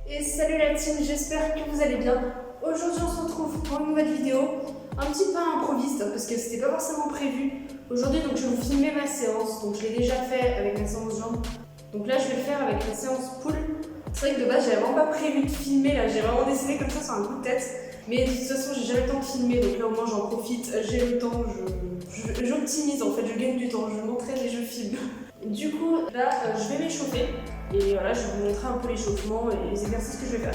Et salut la team, j'espère que vous allez bien. Aujourd'hui on se retrouve pour une nouvelle vidéo, un petit peu improviste parce que c'était pas forcément prévu. Aujourd'hui donc je vais vous filmer ma séance, donc je l'ai déjà fait avec ma séance jambes. Donc là je vais le faire avec la séance poule. C'est vrai que de base j'avais vraiment pas prévu de filmer, là j'ai vraiment dessiné comme ça sur un coup de tête. Mais de toute façon j'ai jamais le temps de filmer, donc là au moins j'en profite, j'ai le temps, j'optimise en fait, je gagne du temps, je m'entraîne et je filme. Du coup là je vais m'échauffer. Et voilà, je vais vous montrer un peu l'échauffement et les exercices que je vais faire.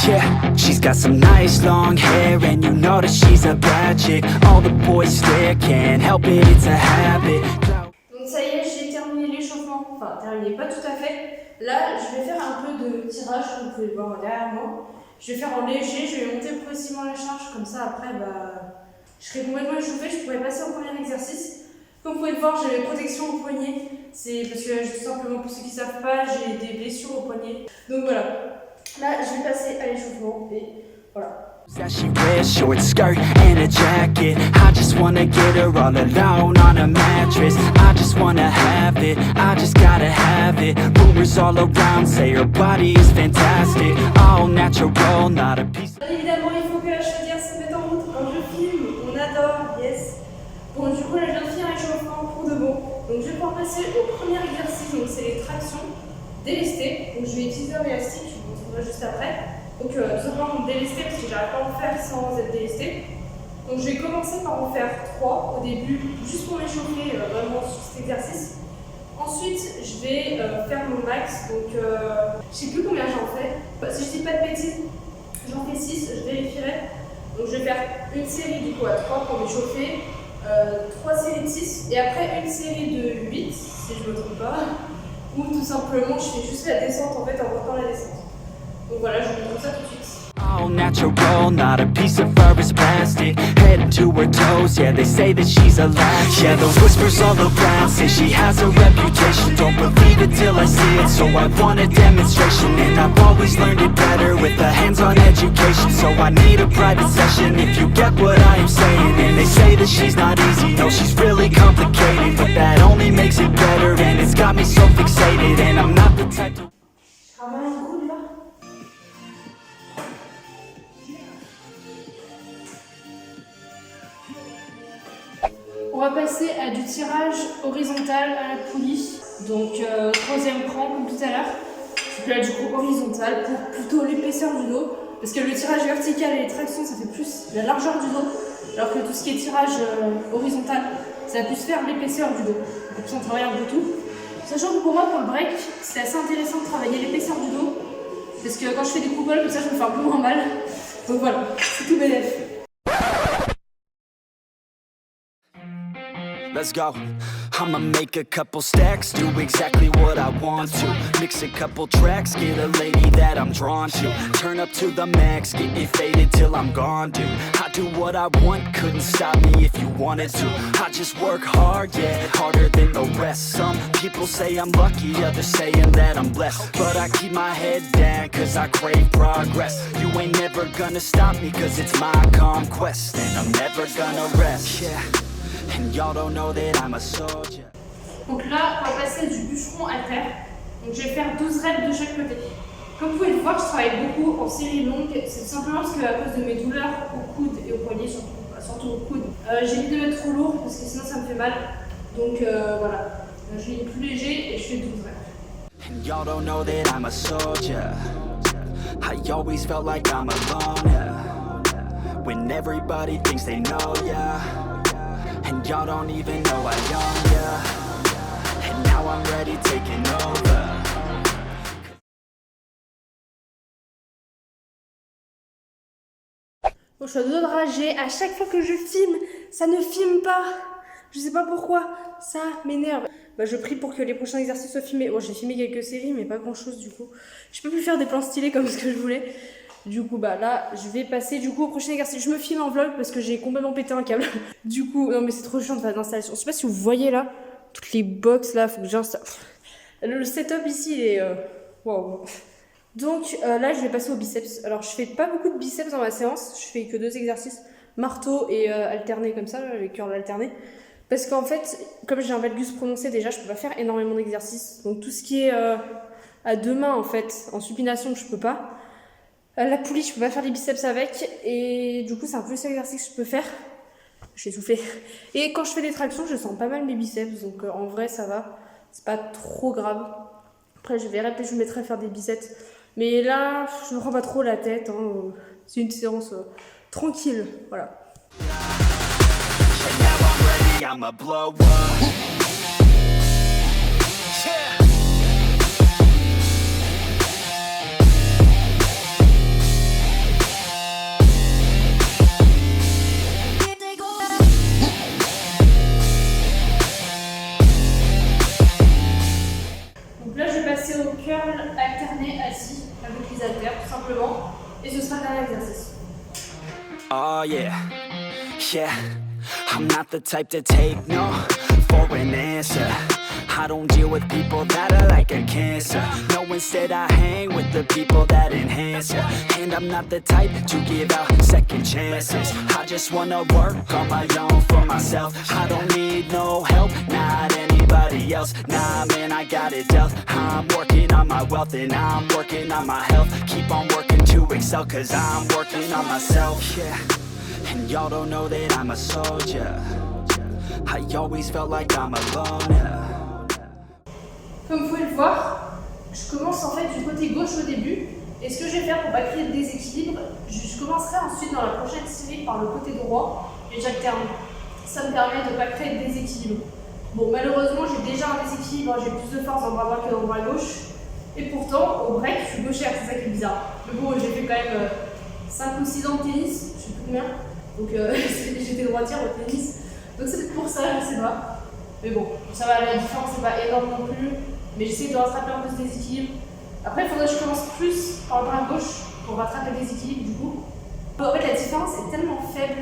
Yeah, she's got some nice long hair and you know that she's a bad chick. All the boys stare, can't help it, it's a habit. Donc ça y est, j'ai terminé l'échauffement. Enfin, terminé, pas tout à fait. Là, je vais faire un peu de tirage, comme vous pouvez le voir derrière moi. Je vais faire en léger, je vais monter progressivement la charge, comme ça après, je serai complètement échauffée, je pourrai passer au premier exercice. Comme vous pouvez le voir, j'ai les protections au poignet. C'est parce que, tout simplement, pour ceux qui ne savent pas, j'ai des blessures au poignet. Donc voilà. Là, je vais passer à l'échauffement et voilà. That she wears short skirt and a jacket. I just wanna get her all alone on a mattress. I just wanna have it, I just gotta have it. Rumors all around say her body is fantastic. All natural, not a piece. Bien évidemment, il faut que la chaudière se mette en route quand je filme. On adore, yes. Bon, du coup, là, je viens de finir l'échauffement pour de bon. Donc, je vais pouvoir passer au premier exercice. Donc, c'est les tractions délestées. Donc, je vais utiliser un élastique, je vous montrerai juste après. Donc, tout simplement me délester parce que j'arrive pas à en faire sans être délesté. Donc, je vais commencer par en faire 3 au début, juste pour m'échauffer vraiment sur cet exercice. Ensuite, je vais faire mon max. Donc, je sais plus combien j'en fais. Si je dis pas de bêtises, j'en fais 6, je vérifierai. Donc, je vais faire une série du coup à 3 pour m'échauffer, 3 séries de 6 et après une série de 8, si je me trompe pas. Ou tout simplement, je fais juste la descente en fait en montant la descente. Donc voilà, je vous montre ça tout de suite. All natural, not a piece of fur is plastic. Head to her toes, yeah, they say that she's a latch. Yeah, the whispers all around say she has a reputation. Don't believe it till I see it, so I want a demonstration. And I've always learned it better with a hands-on education. So I need a private session if you get what I am saying. And they say that she's not easy, no, she's really complicated. But that only makes it better, and it's got me so fixated. And I'm not the type to... On va passer à du tirage horizontal à la poulie. Donc troisième cran comme tout à l'heure. Donc là du coup horizontal pour plutôt l'épaisseur du dos. Parce que le tirage vertical et les tractions ça fait plus la largeur du dos. Alors que tout ce qui est tirage horizontal ça va plus faire l'épaisseur du dos. Donc on travaille un peu tout. Sachant que pour moi pour le break c'est assez intéressant de travailler l'épaisseur du dos. Parce que quand je fais des coups comme ça je me fais un peu moins mal. Donc voilà, c'est tout bénéf. Let's go. I'ma make a couple stacks, do exactly what I want to. Mix a couple tracks, get a lady that I'm drawn to. Turn up to the max, get me faded till I'm gone, dude. I do what I want, couldn't stop me if you wanted to. I just work hard, yeah, harder than the rest. Some people say I'm lucky, others saying that I'm blessed. But I keep my head down, cause I crave progress. You ain't never gonna stop me, cause it's my conquest. And I'm never gonna rest, yeah. And y'all don't know that I'm a soldier. Donc là, on va passer du bûcheron halter. Donc je vais faire 12 reps de chaque côté. Comme vous pouvez le voir, je travaille beaucoup en série longue. C'est tout simplement parce que à cause de mes douleurs au coude et au poignet, surtout au coude, j'évite de mettre trop lourd parce que sinon ça me fait mal. Donc voilà, je vais plus léger et je fais 12 reps. And y'all don't know that I'm a soldier. I always felt like I'm alone, yeah. When everybody thinks they know, yeah. And y'all don't even know I own ya. And now I'm ready taking over. Bon, je suis à deux doigts de rager. À chaque fois que je filme, ça ne filme pas. Je sais pas pourquoi. Ça m'énerve. Je prie pour que les prochains exercices soient filmés. Bon, j'ai filmé quelques séries, mais pas grand chose du coup. Je peux plus faire des plans stylés comme ce que je voulais. Du coup, là, je vais passer du coup au prochain exercice. Je me filme en vlog parce que j'ai complètement pété un câble. Du coup, non mais c'est trop chiant de faire l'installation. Je sais pas si vous voyez là, toutes les box là, faut que j'installe. Le setup ici, il est... Wow. Donc là, je vais passer au biceps. Alors, je fais pas beaucoup de biceps dans ma séance. Je fais que 2 exercices, marteau et alterné comme ça, les curls alternés. Parce qu'en fait, comme j'ai un valgus prononcé déjà, je peux pas faire énormément d'exercices. Donc tout ce qui est à 2 mains en fait, en supination, je peux pas. La poulie, je peux pas faire les biceps avec. Et du coup, c'est un peu le seul exercice que je peux faire. J'ai soufflé. Et quand je fais des tractions, je sens pas mal mes biceps. Donc en vrai, ça va. C'est pas trop grave. Après, je verrai, peut-être je me mettrai à faire des biceps. Mais là, je me prends pas trop la tête. Hein. C'est une séance tranquille. Voilà. I'ma blow up. Yeah. Donc là, je vais passer au curl alterné assis avec les haltères, tout simplement. Et ce sera le dernier exercice. Oh yeah, yeah. I'm not the type to take no for an answer. I don't deal with people that are like a cancer. No, instead I hang with the people that enhance ya. And I'm not the type to give out second chances. I just wanna work on my own for myself. I don't need no help, not anybody else. Nah, man, I got it dealt. I'm working on my wealth and I'm working on my health. Keep on working to excel, cause I'm working on myself, yeah. And y'all don't know that I'm a soldier. I always felt like I'm alone, yeah. Comme vous pouvez le voir, je commence en fait du côté gauche au début. Et ce que je vais faire pour pas créer de déséquilibre, je commencerai ensuite dans la prochaine série par le côté droit et j'alterne. Ça me permet de pas créer de déséquilibre. Bon, malheureusement, j'ai déjà un déséquilibre, j'ai plus de force dans le bras droit que dans le bras gauche. Et pourtant, au break, je suis gauchère, c'est ça qui est bizarre. Mais bon, j'ai fait quand même 5 ou 6 ans de tennis, je sais plus combien. Donc j'étais droitière au tennis. Donc c'est peut-être pour ça, je sais pas. Mais bon, ça va, la différence c'est pas énorme non plus. Mais j'essaie de rattraper un peu ce déséquilibre. Après, il faudrait que je commence plus par le bras gauche pour rattraper le déséquilibre du coup. En fait, la différence est tellement faible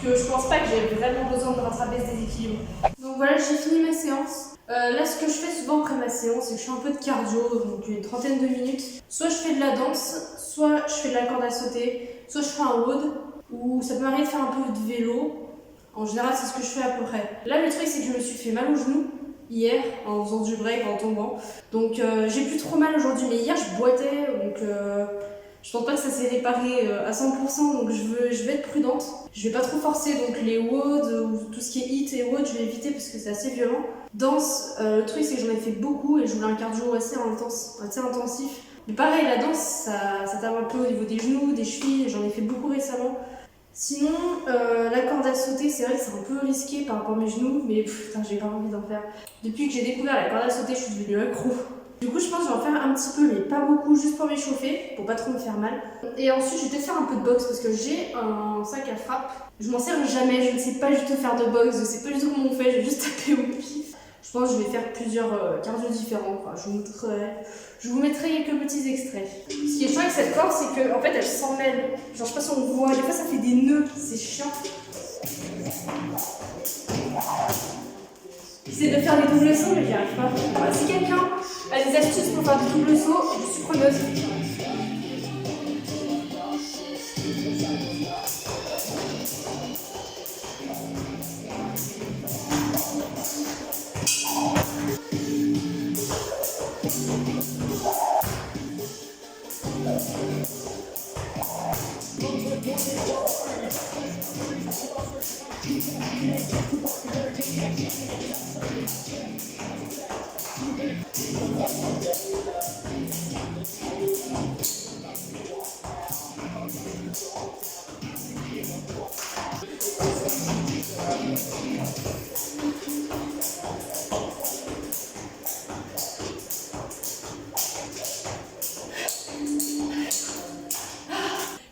que je pense pas que j'ai vraiment besoin de rattraper ce déséquilibre. Donc voilà, j'ai fini ma séance. Là, ce que je fais souvent après ma séance, c'est que je fais un peu de cardio, donc une trentaine de minutes. Soit je fais de la danse, soit je fais de la corde à sauter, soit je fais un WOD, ou ça peut m'arriver de faire un peu de vélo. En général, c'est ce que je fais à peu près. Là, le truc, c'est que je me suis fait mal au genou hier en faisant du break, en tombant. Donc, j'ai plus trop mal aujourd'hui, mais hier, je boitais, donc je pense pas que ça s'est réparé à 100%, donc je vais être prudente. Je vais pas trop forcer, donc les WOD ou tout ce qui est HIIT et WOD, je vais éviter parce que c'est assez violent. Danse, le truc, c'est que j'en ai fait beaucoup et je voulais un cardio assez intensif. Mais pareil, la danse, ça tape un peu au niveau des genoux, des chevilles, j'en ai fait beaucoup récemment. Sinon, la corde à sauter, c'est vrai que c'est un peu risqué par rapport à mes genoux, mais putain, j'ai pas envie d'en faire. Depuis que j'ai découvert la corde à sauter, je suis devenue accro. Du coup, je pense que je vais en faire un petit peu, mais pas beaucoup, juste pour m'échauffer, pour pas trop me faire mal. Et ensuite, je vais peut-être faire un peu de boxe parce que j'ai un sac à frappe. Je m'en sers jamais, je ne sais pas du tout faire de boxe, je sais pas du tout comment on fait, je vais juste taper au pif. Je pense que je vais faire plusieurs cardio différents, quoi. Je vous mettrai quelques petits extraits. Ce qui est chiant avec cette corde, c'est qu'en fait, elle s'en mêle. Genre, je sais pas si on voit, des fois ça fait des nœuds, c'est chiant. J'essaie de faire des doubles sauts, mais j'y arrive pas. Voilà, si quelqu'un a des astuces pour faire des doubles sauts, je suis preneuse.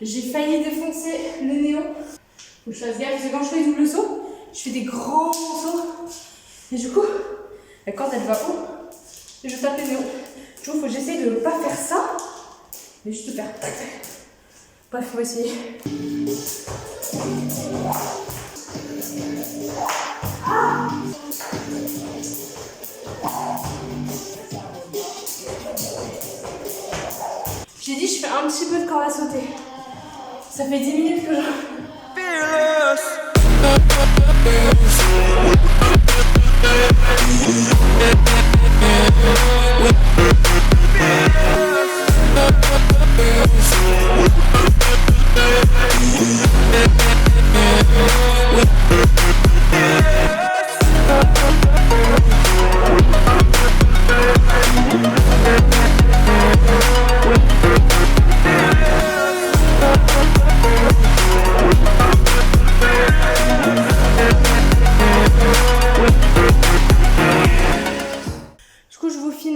J'ai failli défoncer le néon. Faut que je fasse gaffe parce que quand je fais double saut, je fais des grands sauts. Et du coup, la corde elle va haut et je tape le néon. Du coup, faut que j'essaye de ne pas faire ça, mais juste faire tac tac. Bref, on va essayer. Ah! petit peu de corde à sauter. Ça fait 10 minutes que je...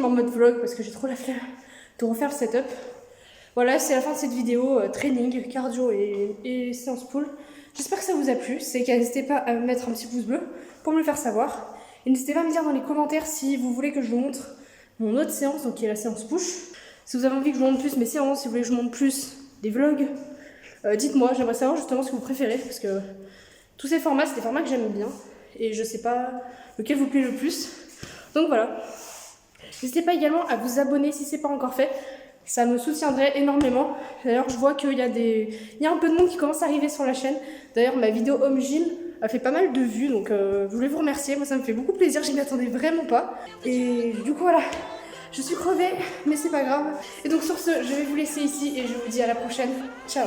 En mode vlog parce que j'ai trop la flemme de refaire le setup. Voilà, c'est la fin de cette vidéo training, cardio et séance pool. J'espère que ça vous a plu. C'est qu'à n'hésitez pas à me mettre un petit pouce bleu pour me le faire savoir. Et n'hésitez pas à me dire dans les commentaires si vous voulez que je vous montre mon autre séance, donc qui est la séance push. Si vous avez envie que je vous montre plus mes séances, si vous voulez que je vous montre plus des vlogs, dites-moi. J'aimerais savoir justement ce que vous préférez parce que tous ces formats, c'est des formats que j'aime bien et je sais pas lequel vous plaît le plus. Donc voilà. N'hésitez pas également à vous abonner si ce n'est pas encore fait, ça me soutiendrait énormément. D'ailleurs je vois qu'il y a un peu de monde qui commence à arriver sur la chaîne. D'ailleurs ma vidéo Home Gym a fait pas mal de vues, donc je voulais vous remercier, moi ça me fait beaucoup plaisir, je m'y attendais vraiment pas. Et du coup voilà, je suis crevée, mais c'est pas grave. Et donc sur ce, je vais vous laisser ici et je vous dis à la prochaine, ciao.